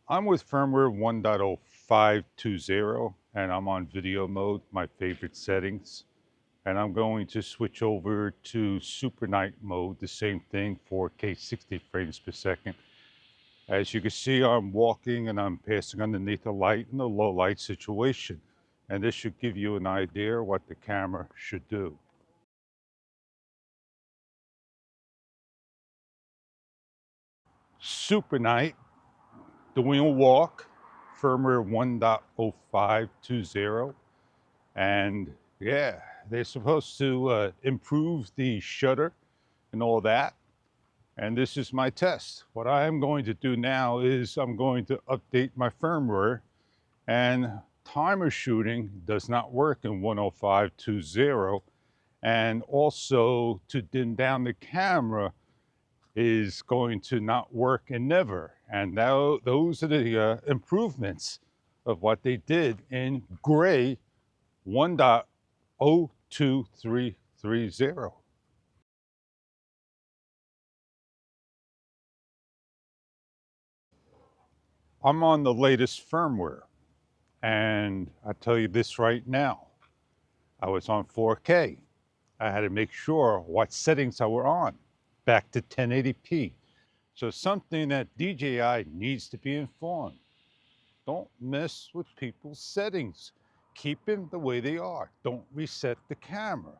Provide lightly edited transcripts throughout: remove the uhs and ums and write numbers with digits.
I'm with firmware 1.0520 and I'm on video mode, my favorite settings. And I'm going to switch over to super night mode, the same thing, 4K 60 frames per second. As you can see, I'm walking and I'm passing underneath a light in a low light situation. And this should give you an idea what the camera should do. Super night, doing a walk, firmware 1.0520. And yeah, they're supposed to improve the shutter and all that. And this is my test. What I am going to do now is I'm going to update my firmware, and timer shooting does not work in 10520. And also to dim down the camera is going to not work in Never. And now those are the improvements of what they did in Gray 1.02330. I'm on the latest firmware, and I tell you this right now, I was on 4K. I had to make sure what settings I were on, back to 1080p. So something that DJI needs to be informed. Don't mess with people's settings. Keep them the way they are. Don't reset the camera.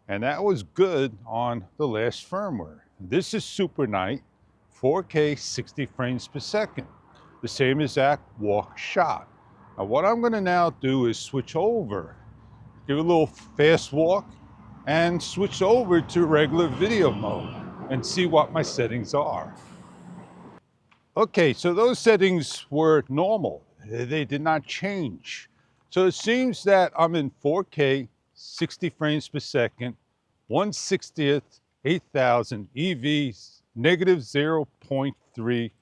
And that was good on the last firmware. This is Super Night, 4K 60 frames per second. The same exact walk shot. Now what I'm gonna now do is switch over, give a little fast walk, and switch over to regular video mode and see what my settings are. Okay, so those settings were normal. They did not change. So it seems that I'm in 4K, 60 frames per second, 1/60th, 8000 EVs, negative 0.3,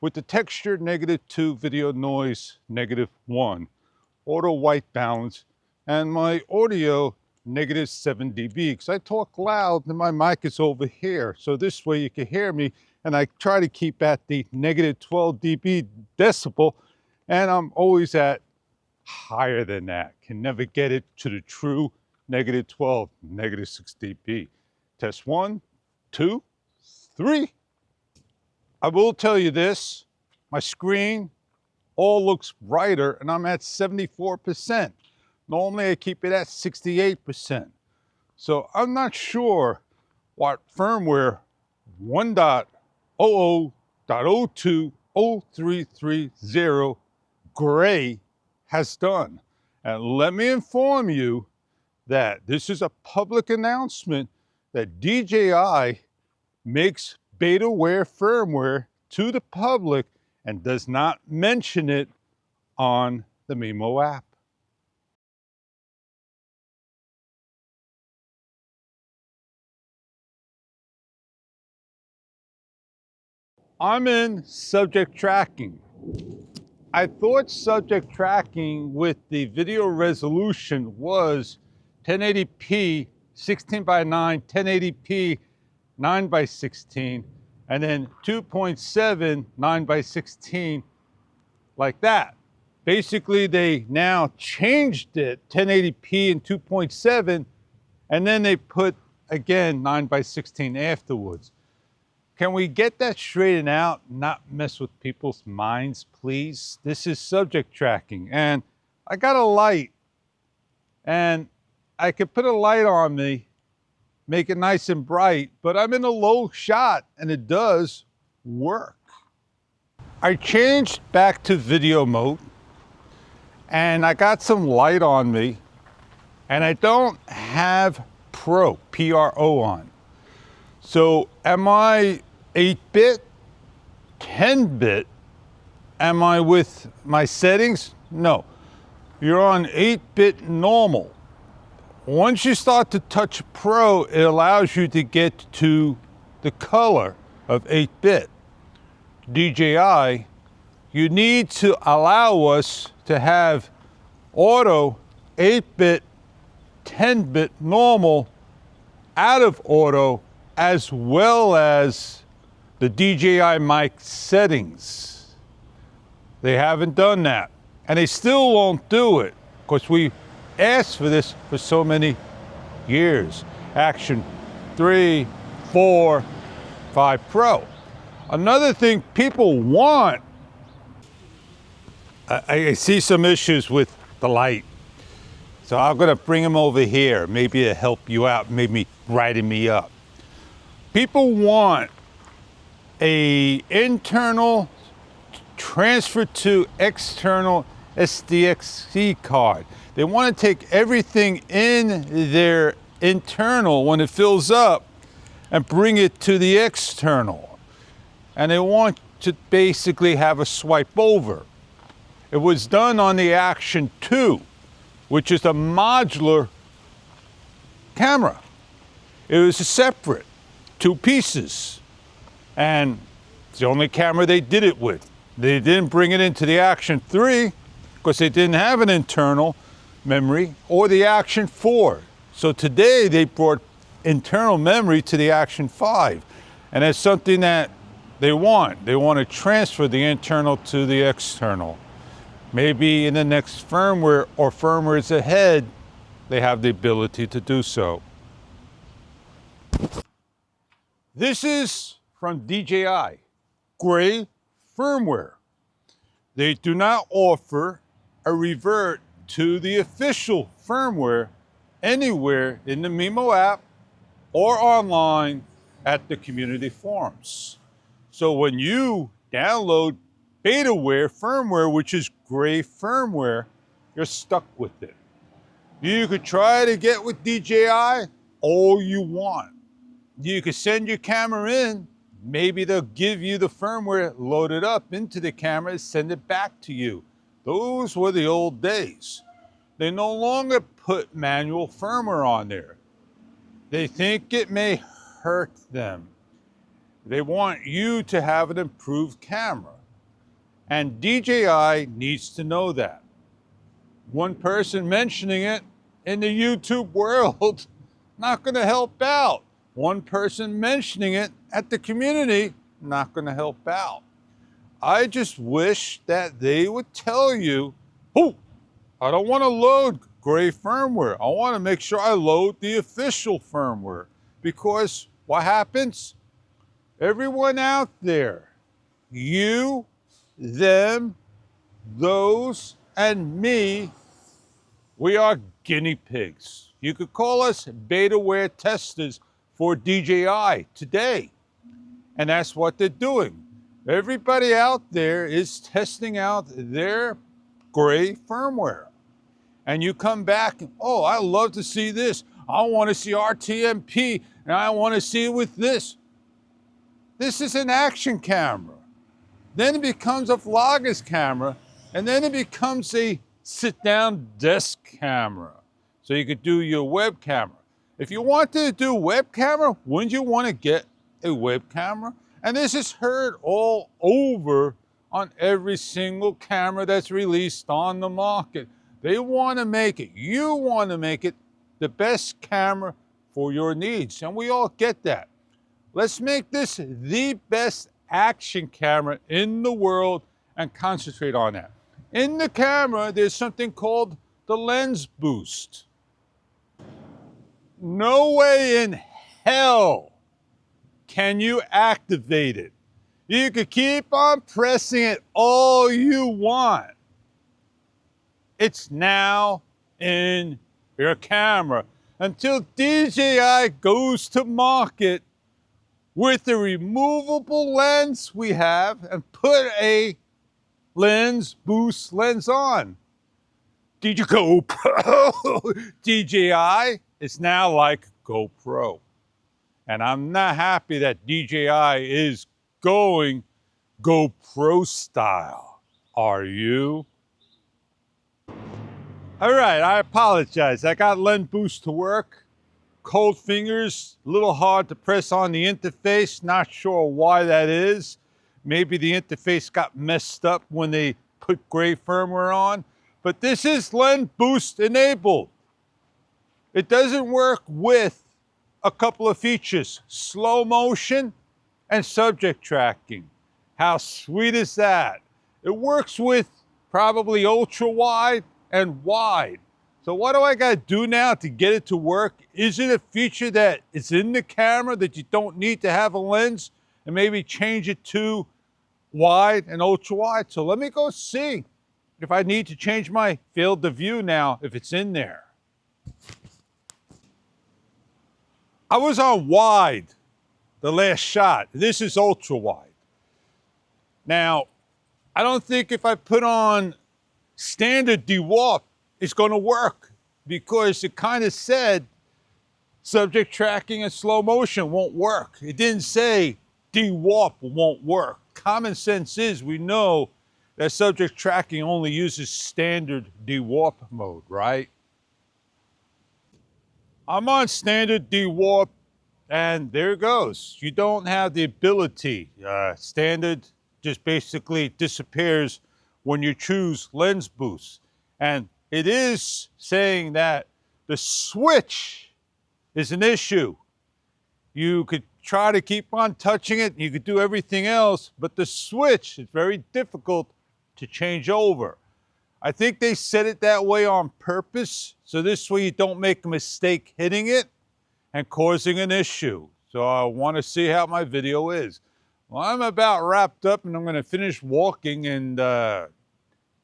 with the texture -2, video noise -1, auto white balance, and my audio -7 dB, because I talk loud and my mic is over here. So this way you can hear me, and I try to keep at the -12 dB decibel, and I'm always at higher than that. Can never get it to the true -12, -6 dB. Test 1, 2, 3. I will tell you this, my screen all looks brighter and I'm at 74%. Normally I keep it at 68%. So I'm not sure what firmware 1.00.02.0330 Gray has done. And let me inform you that this is a public announcement that DJI makes Betaware firmware to the public and does not mention it on the Mimo app. I'm in subject tracking. I thought subject tracking with the video resolution was 1080p 16:9, 1080p 9:16, and then 2.7 9:16, like that. Basically, they now changed it 1080p and 2.7, and then they put again 9:16 afterwards. Can we get that straightened out, not mess with people's minds, please? This is subject tracking, and I got a light, and I could put a light on me, make it nice and bright, but I'm in a low shot, and it does work. I changed back to video mode, and I got some light on me, and I don't have Pro, P-R-O on. So am I 8-bit, 10-bit? Am I with my settings? No. You're on 8-bit normal. Once you start to touch Pro, it allows you to get to the color of 8-bit. DJI, you need to allow us to have auto 8-bit, 10-bit normal out of auto, as well as the DJI mic settings. They haven't done that. And they still won't do it because we asked for this for so many years. Action 3, 4, 5 Pro. Another thing people want, I see some issues with the light. So I'm gonna bring them over here. Maybe it'll help you out, maybe brighten me up. People want a internal transfer to external SDXC card. They want to take everything in their internal when it fills up and bring it to the external. And they want to basically have a swipe over. It was done on the Action 2, which is a modular camera. It was a separate 2 pieces. And it's the only camera they did it with. They didn't bring it into the Action 3 because they didn't have an internal memory, or the Action 4. So today they brought internal memory to the Action 5. And that's something that they want. They want to transfer the internal to the external. Maybe in the next firmware or firmwares ahead, they have the ability to do so. This is from DJI, gray firmware. They do not offer a revert to the official firmware anywhere in the Mimo app or online at the community forums. So when you download Betaware firmware, which is gray firmware, you're stuck with it. You could try to get with DJI all you want. You could send your camera in, maybe they'll give you the firmware loaded up into the camera, send it back to you. Those were the old days. They no longer put manual firmware on there. They think it may hurt them. They want you to have an improved camera. And DJI needs to know that. One person mentioning it in the YouTube world, not gonna help out. One person mentioning it at the community, not gonna help out. I just wish that they would tell you, oh, I don't wanna load gray firmware. I wanna make sure I load the official firmware. Because what happens? Everyone out there, you, them, those, and me, we are guinea pigs. You could call us Betaware testers for DJI today. And that's what they're doing. Everybody out there is testing out their gray firmware. And you come back, oh, I love to see this. I want to see RTMP, and I want to see it with this. This is an action camera. Then it becomes a vlogger's camera, and then it becomes a sit-down desk camera. So you could do your web camera. If you wanted to do web camera, wouldn't you want to get a web camera? And this is heard all over on every single camera that's released on the market. They want to make it, you want to make it the best camera for your needs. And we all get that. Let's make this the best action camera in the world and concentrate on that. In the camera, there's something called the lens boost. No way in hell can you activate it. You could keep on pressing it all you want. It's now in your camera until DJI goes to market with the removable lens we have and put a lens boost lens on. DJI is now like GoPro. And I'm not happy that DJI is going GoPro style. Are you? All right, I apologize. I got lens boost to work. Cold fingers, a little hard to press on the interface. Not sure why that is. Maybe the interface got messed up when they put gray firmware on. But this is lens boost enabled. It doesn't work with a couple of features, slow motion and subject tracking. How sweet is that? It works with probably ultra wide and wide. So what do I got to do now to get it to work? Is it a feature that is in the camera that you don't need to have a lens, and maybe change it to wide and ultra wide? So let me go see if I need to change my field of view now, if it's in there. I was on wide the last shot. This is ultra wide. Now, I don't think if I put on standard dewarp, it's going to work, because it kind of said subject tracking and slow motion won't work. It didn't say dewarp won't work. Common sense is we know that subject tracking only uses standard dewarp mode, right? I'm on standard dewarp, and there it goes. You don't have the ability. Standard just basically disappears when you choose lens boost. And it is saying that the switch is an issue. You could try to keep on touching it, you could do everything else, but the switch is very difficult to change over. I think they set it that way on purpose, so this way you don't make a mistake hitting it and causing an issue. So I want to see how my video is. Well, I'm about wrapped up, and I'm going to finish walking and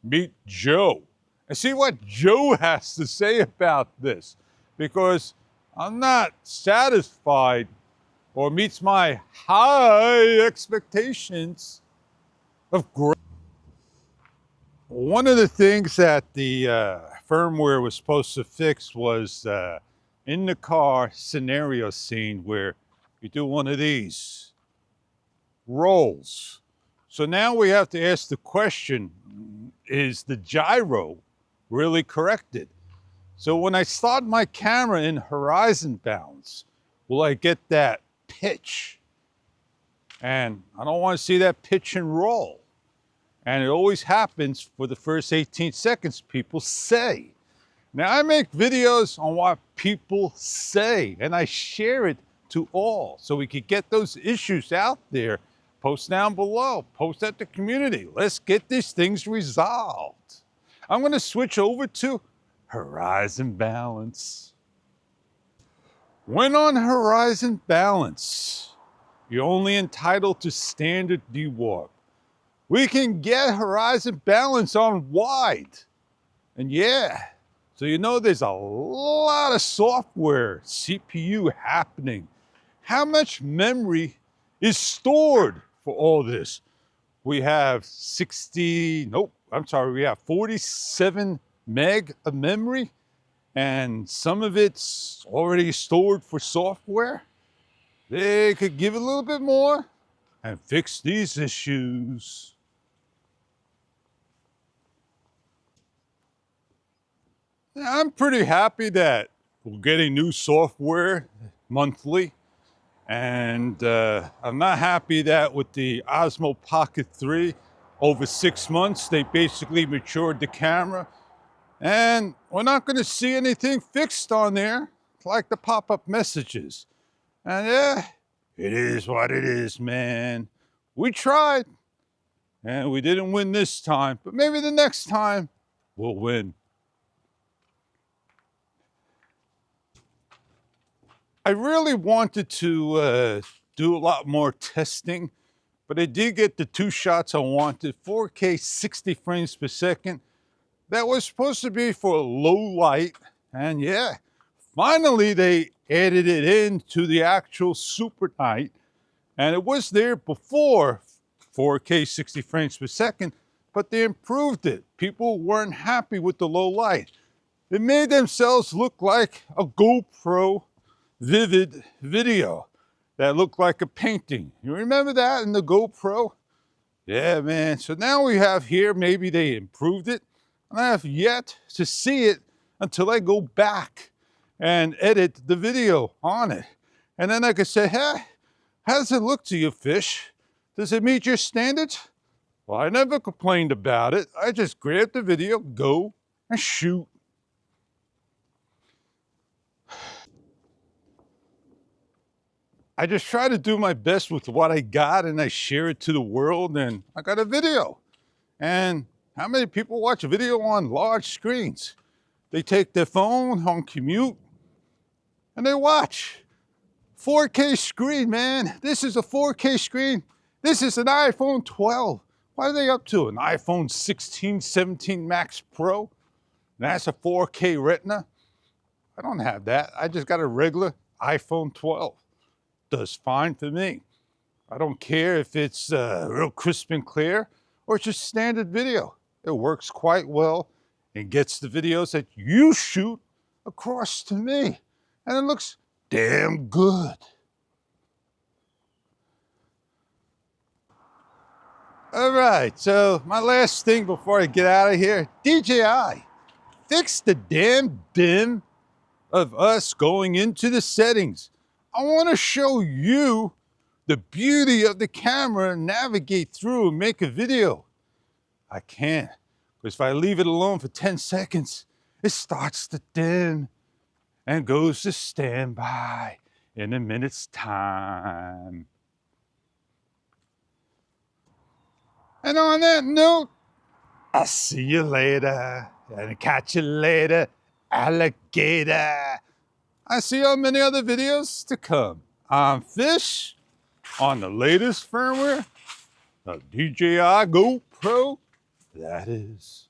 meet Joe and see what Joe has to say about this, because I'm not satisfied or meets my high expectations of great. One of the things that the firmware was supposed to fix was in the car scenario scene where you do one of these rolls. So now we have to ask the question, is the gyro really corrected? So when I start my camera in horizon balance, will I get that pitch? And I don't want to see that pitch and roll. And it always happens for the first 18 seconds, people say. Now, I make videos on what people say, and I share it to all so we can get those issues out there. Post down below, post at the community. Let's get these things resolved. I'm going to switch over to horizon balance. When on horizon balance, you're only entitled to standard dewarp. We can get horizon balance on wide. And yeah, so you know there's a lot of software, CPU happening. How much memory is stored for all this? We have we have 47 meg of memory, and some of it's already stored for software. They could give it a little bit more and fix these issues. I'm pretty happy that we're getting new software monthly, and I'm not happy that with the Osmo Pocket 3, over 6 months, they basically matured the camera, and we're not going to see anything fixed on there, like the pop-up messages. And yeah, it is what it is, man. We tried, and we didn't win this time, but maybe the next time we'll win. I really wanted to do a lot more testing, but I did get the 2 shots I wanted, 4K 60 frames per second. That was supposed to be for low light, and yeah, finally they added it into the actual super night, and it was there before 4K 60 frames per second, but they improved it. People weren't happy with the low light. They made themselves look like a GoPro vivid video that looked like a painting. You remember that in the GoPro? Yeah, man. So now we have here, maybe they improved it. And I have yet to see it until I go back and edit the video on it. And then I could say, hey, how does it look to you, fish? Does it meet your standards? Well, I never complained about it. I just grabbed the video, go, and shoot. I just try to do my best with what I got, and I share it to the world, and I got a video. And how many people watch video on large screens? They take their phone on commute and they watch. 4K screen, man. This is a 4K screen. This is an iPhone 12. What are they up to? An iPhone 16, 17 Max Pro? And that's a 4K Retina? I don't have that. I just got a regular iPhone 12. Does fine for me. I don't care if it's real crisp and clear or it's just standard video. It works quite well and gets the videos that you shoot across to me. And it looks damn good. All right, so my last thing before I get out of here, DJI, fix the damn bin of us going into the settings. I want to show you the beauty of the camera and navigate through and make a video. I can't, because if I leave it alone for 10 seconds, it starts to dim and goes to standby in a minute's time. And on that note, I'll see you later and catch you later, alligator. I see how many other videos to come. I'm Fish on the latest firmware of DJI GoPro, that is.